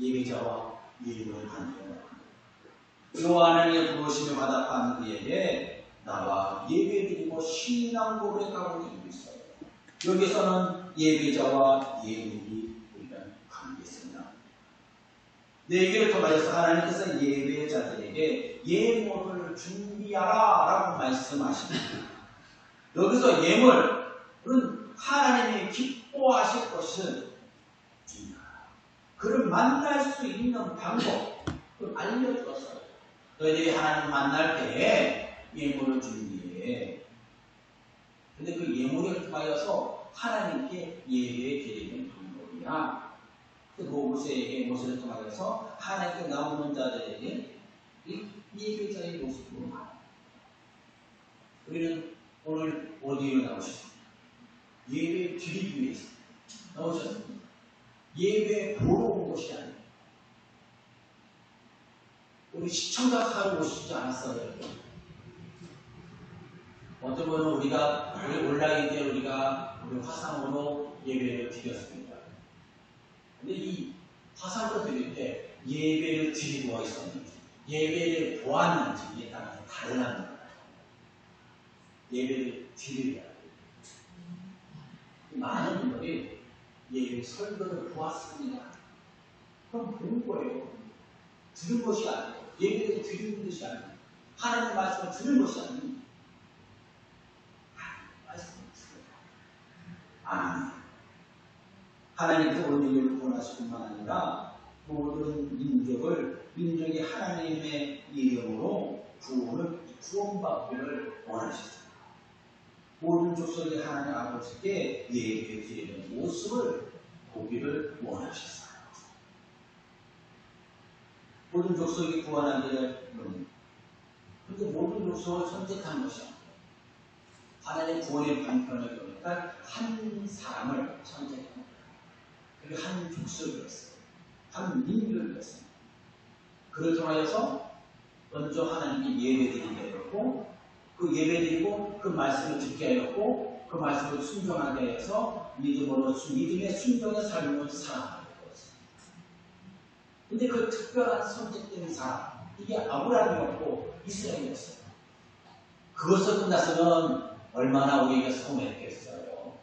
예배자와 예물을 받는 여호와 하나님의 부르심을 받아 그에게 나와 예배드리고 신앙 고백하고 드리고 있어요. 여기서는 예배자와 예물이 우리는 관계있습니다. 내 얘기를 통해서 하나님께서 예배자들에게 예물을 준비하라 라고 말씀하십니다. 여기서 예물은 하나님이 기뻐하실 것을 준비하라. 그를 만날 수 있는 방법을 알려주었어요. 너희들이 하나님 만날 때에 예물을 준비해. 근데 그 예물을 통하여서 하나님께 예배 드리는 방법이야. 모세를 통하여서 하나님께 나오는 자들에게 이 예배자의 모습으로 나와요. 우리는 오늘 어디에 나오셨습니까? 예배 드리기 위해서 나오셨습니다. 예배 보러 온 것이 아니에요. 우리 시청자 하러 오시지 않았어요. 어떤 분은 우리가 온라인 때 우리가 우리 화상으로 예배를 드렸습니다. 근데 이 화상으로 드릴 때 예배를 드리고 있었는지 예배를 보았는지에 따라서 다르다는 거예요. 예배를 드리려야 돼요. 많은 분들이 예배 설교를 보았습니다. 그럼 본 거예요. 들은 것이 아니에요. 예배를 드리는 것이 아니에요. 하나님의 말씀을 들은 것이 아니에요. 말씀을 들어요. 아멘. 하나님께서 우리를 구원하실 뿐만 아니라 모든 민족이 하나님의 이름으로 구원받기를 원하셨습니다. 모든 족속이 하나님 아버지께 예배 드리는 모습을 보기를 원하셨어요. 모든 족속이 구원하기를 원합니다. 그런데 모든 족속을 선택한 것이 아니에요. 하나님 구원의 방편을 보니까 한 사람을 선택합니다. 그리고 한 족속이었어요. 한 민족이었어요. 그를 통하여서 먼저 하나님께 예배드리게 하였고, 그 예배드리고 그 말씀을 듣게 하였고, 그 말씀을 순종하게 해서 믿음의 순종의 삶을 살아가게 되었어요. 근데 그 특별한 선택된 사람, 이게 아브라함이었고 이스라엘이었어요. 그것을 끝나서는 얼마나 우리에게 서운했겠어요.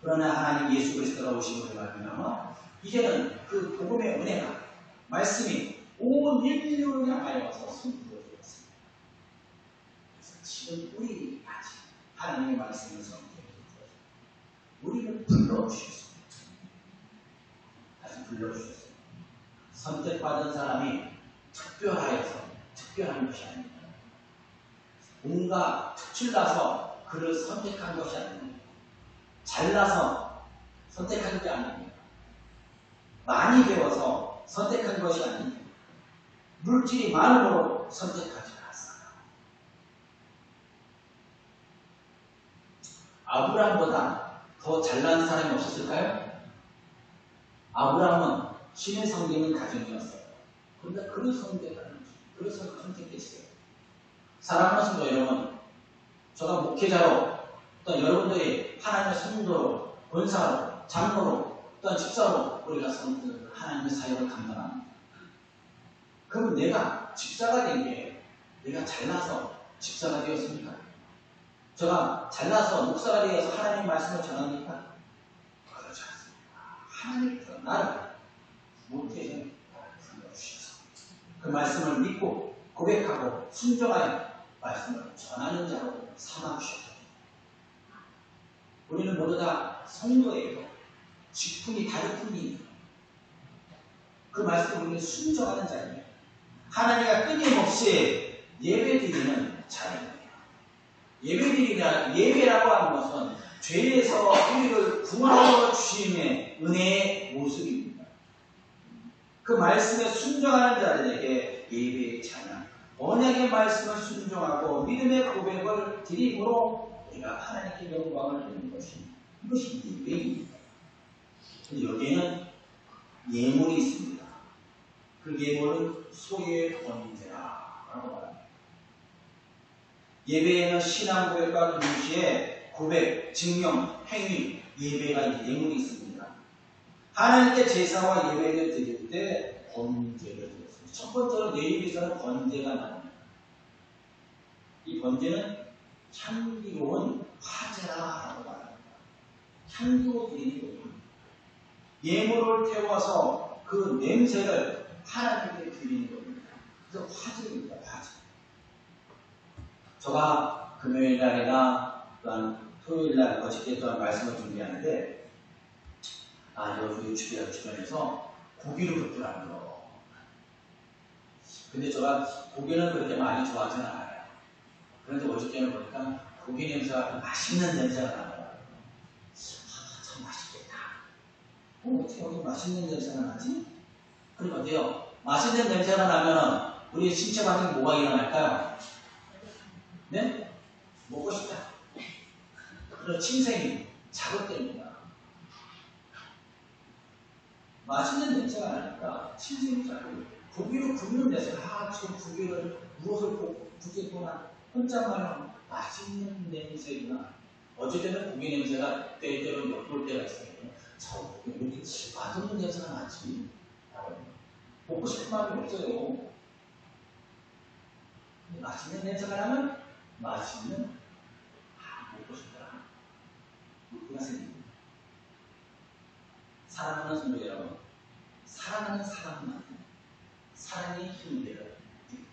그러나 하나님 예수 그리스도가 오심으로 말미암아 이제는 그 복음의 은혜가 말씀이 온 인류를 향하여서 선포되었습니다. 그래서 지금 우리까지 하나님의 말씀을 선포해주셨어요. 우리를 불러주셨습니다. 다시 불러주셨어요. 선택받은 사람이 특별하여서 특별한 것이 아닙니다. 뭔가 특출나서 그를 선택한 것이 아닙니다. 잘나서 선택한 게 아닙니다. 많이 배워서 선택한 것이 아닙니다. 물질이 많음으로 선택하지 않았어요. 아브라함보다 더 잘난 사람이 없었을까요? 아브라함은 신의 성경인 가정이었어요. 그런데 그를 선택하는 거죠. 그래서 선택했어요. 사랑하는 여러분, 제가 목회자로 또 여러분들이 하나님의 성도로, 권사로, 장로로, 또 집사로 우리가 하나님의 사역을 감당합니다. 그럼 내가 집사가 된 게 내가 잘나서 집사가 되었습니까? 제가 잘나서 목사가 되어서 하나님의 말씀을 전합니까? 그렇지 않습니다. 하나님께서 나를 못해서 불러주셔서 그 말씀을 믿고 고백하고 순종하여 말씀을 전하는 자로 삼아주셨습니다. 우리는 모두 다 성도예요. 직분이 다를 뿐입니다. 그 말씀을 우리는 순종하는 자입니다. 하나님과 끊임없이 예배드리는 자입니다. 예배라고 하는 것은 죄에서 우리를 구원하여 주심의 은혜의 모습입니다. 그 말씀에 순종하는 자들에게 예배의 찬양, 언약의 말씀을 순종하고 믿음의 고백을 드림으로 우리가 하나님께 영광을 드리는 것입니다. 이것이 예배입니다. 여기에는 예물이 있습니다. 그 예물은 소의 번제라고 말합니다. 예배에는 신앙 고백과 동시에 고백, 증명, 행위, 예배가 예물이 있습니다. 하나님께 제사와 예배를 드릴 때 번제를 드렸습니다. 첫 번째로 레위기서는 번제가 나옵니다. 이 번제는 향기로운 화제라고 말합니다. 향기로 드리는 거예요. 예물을 태워서 그 냄새를 하나님께 드리는 겁니다. 그래서 화제입니다. 화제. 제가 금요일 날이나 또한 토요일 날 어저께 또한 말씀을 준비하는데 여기 주변에서 고기를 굽더라고요. 근데 제가 고기는 그렇게 많이 좋아하지는 않아요. 그런데 어저께는 보니까 고기 냄새가 맛있는 냄새가 나요. 참 맛있겠다. 어떻게 여기 맛있는 냄새가 나지? 그럼 어때요? 맛있는 냄새가 나면 우리 신체 반응이 뭐가 일어날까요? 네? 먹고 싶다. 그런 침생이 자극됩니다. 맛있는 냄새가 나니까 침생이 자극돼요. 고기를 굽는 데서 지금 고기를 무엇을 굽겠구나. 혼자만 맛있는 냄새구나. 어쩔 때는 고기 냄새가 때때로 엿볼 때가 있어요. 저 고기 왜 이렇게 맛없는 냄새가 나지? 먹고 싶은 마음이 없어요. 맛있는 냄새가 나면 맛있는 먹고 싶더라. 그가 생깁니다. 사랑하는 성도 여러분, 사랑하는 사람만 사랑의 힘들을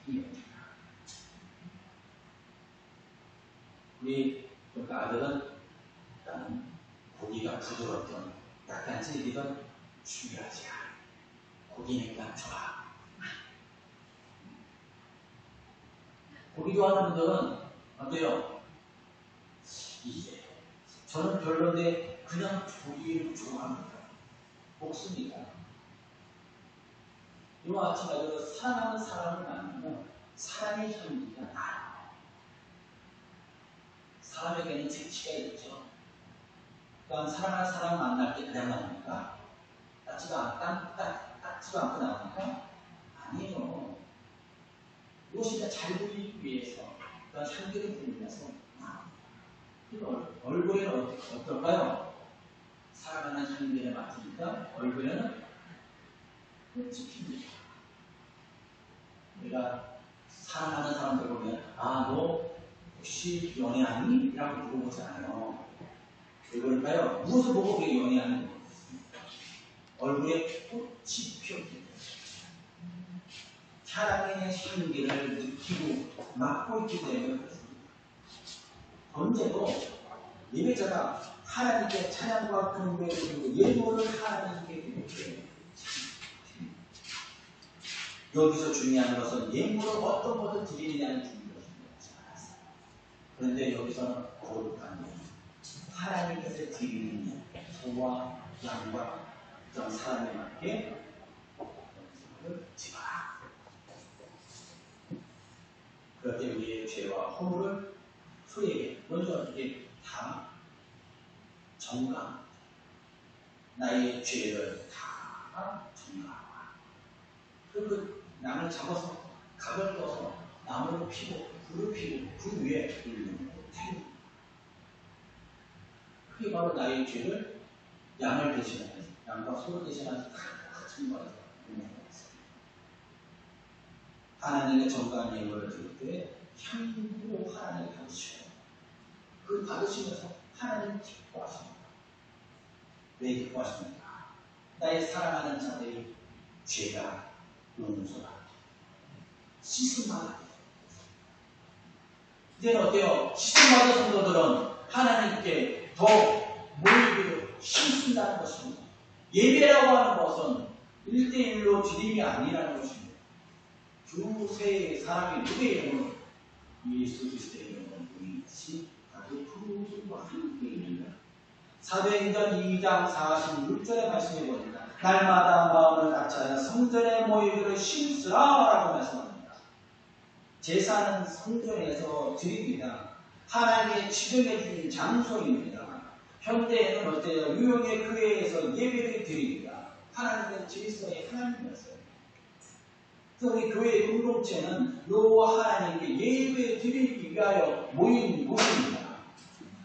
느낍니다. 우리 아들은 일단 고기가 부드럽던 약간 질기던 중요하지 않아. 고기는 그냥 좋아. 고기 좋아하는 분들은 어때요? 이게 저는 별로인데 그냥 고기를 좋아합니다. 먹습니다. 이와 같이 가지고 사랑하는 사람을 만나면 사랑의 향기가 나요. 사람에게는 재치가 있죠. 그러니까 사랑하는 사람 만날 때 그냥 나옵니까? 따지도 않고 나옵니까? 아니에요. 무엇인가 잘 보이기 위해서 그런 향기를 부리면서 나옵니다. 얼굴에는 어떨까요? 사랑하는 향기를 맡으니까 얼굴에는 찍힙니다. 우리가 사랑하는 사람들 보면 너 혹시 연애하니? 라고 물어보잖아요. 왜 그럴까요? 무엇을 보고 그게 연애하는 거예요? 얼굴에 꽃이 피었기 때문에 사랑의 향기를 느끼고 맡고 있기 때문에 그렇습니다. 언제도 예배자가 하나님께 찬양과 경배를 드리고 예물을 하나님께 드리고 여기서 중요한 것은 예물을 어떤 것을 드리느냐는 중요한 것이 않았어요. 그런데 여기서는 거룩한 것, 하나님께서 드리는 소와 양과 어떤 사람에 맞게 그것을 지어라. 그럴 때 우리의 죄와 허물을 그에게 먼저 어떻게 다 정강, 나의 죄를 다 정강하라. 그 나무를 잡아서 각을 떠서 나무를 피고 불을 피고 그 위에 불리는 태우. 그게 바로 나의 죄를 양을 대신하면서 양과 소를 대신하면서 다 증거해서 하나님의 정강한 예물을 드릴 때 향으로 하나님을 받으시고 그 받으시면서 하나님 기뻐하십니다. 왜 기뻐하십니까? 나의 사랑하는 자들이 죄가 용서가 씻음받아. 이제는 어때요? 씻음받은 성도들은 하나님께 더 모이기를 힘쓴다는 것입니다. 예배라고 하는 것은 1대1로 드림이 아니라는 것입니다. 두세 사람이 누구의 이름은 예수 그리스도의 이름은 우리같이 아주 그와 함께 있느니라. 사도행전 2장 46절의 말씀에 보니까 날마다 마음을 같이하여 성전에 모이기를 힘쓰라라고 말씀합니다. 제사는 성전에서 드립니다. 하나님의 지정해 주신 장소입니다. 현대에는 어때요? 유형의 교회에서 예배를 드립니다. 하나님의 질서의 하나님이었어요. 그래서 우리 교회 공동체는 여호와 하나님께 예배 드리기 위하여 모인 곳입니다.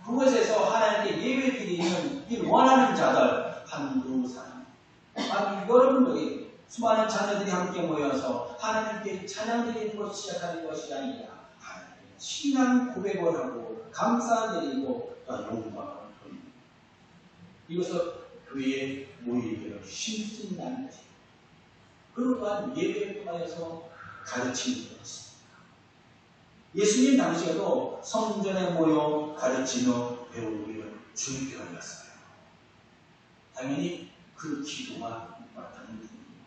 그곳에서 하나님께 예배 드리는 이 원하는 자들 한두 사람, 여러분들이 수많은 자녀들이 함께 모여서 하나님께 찬양 드리는 것을 시작하는 것이 아니라 신앙 고백을 하고 감사드리고 영광을 돌립니다. 이것을 교회에 모이기를 심습니다는 것입니다. 그리고 또한 예배를 통하여서 가르치는 것입니다. 예수님 당시에도 성전에 모여 가르치며 배우기를 주의하였어요. 당연히 그 기도가 마땅한 일입니다.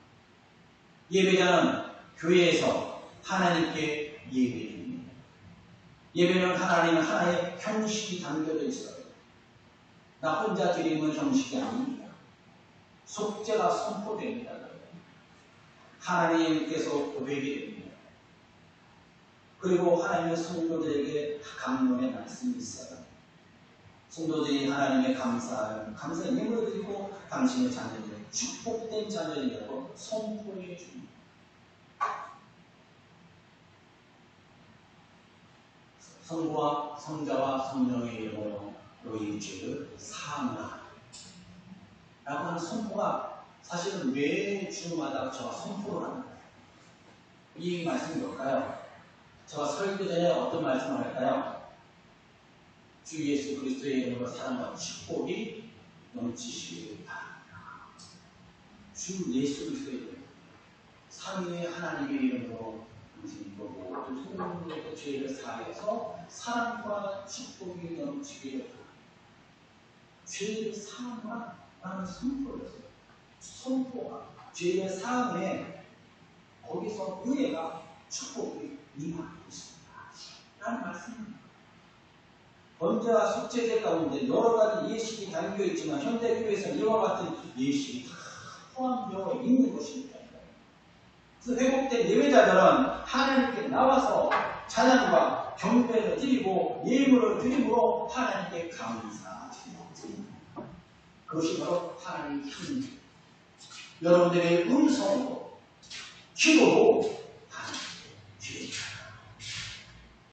예배자는 교회에서 하나님께 예배드립니다. 예배는 하나님 하나의 형식이 담겨져 있어요. 나 혼자 드리는 형식이 아닙니다. 속죄가 선포됩니다. 하나님께서 고백이 됩니다. 그리고 하나님의 성도들에게 강론의 말씀이 있어요. 성도들이 하나님의 감사의 예물을 드리고 당신의 자녀들의 축복된 자녀이라고 선포해 줍니다. 성부와 성자와 성령의 이름으로 너희 죄를 사하노라 라고 하는 선포가 사실은 매 주마다 저와 선포를 합니다. 이 말씀이 뭘까요? 제가 설교 전에 어떤 말씀을 할까요? 주 예수 그리스도의 이름으로 사랑과 축복이 넘치시길 바랍니다. 주 예수 그리스도의 이름, 삼위의 하나님의 이름으로 당신이 모든 소문으로 죄를 사해서 사랑과 축복이 넘치기를 바랍니다. 죄를 사하라 라는 선포를 했어요. 선포가 죄의 사함에 거기서 은혜가 축복이 임하고 있습니다. 라는 말씀입니다. 번제와 속죄제 가운데 여러 가지 예식이 담겨 있지만 현대교회에서 이와 같은 예식이 다 포함되어 있는 것입니다. 그래서 회복된 예배자들은 하나님께 나와서 찬양과 경배를 드리고 예물을 드림으로 하나님께 감사드립니다. 그것이 바로 하나님의 힘입니다. 여러분들의 음성으로 기도로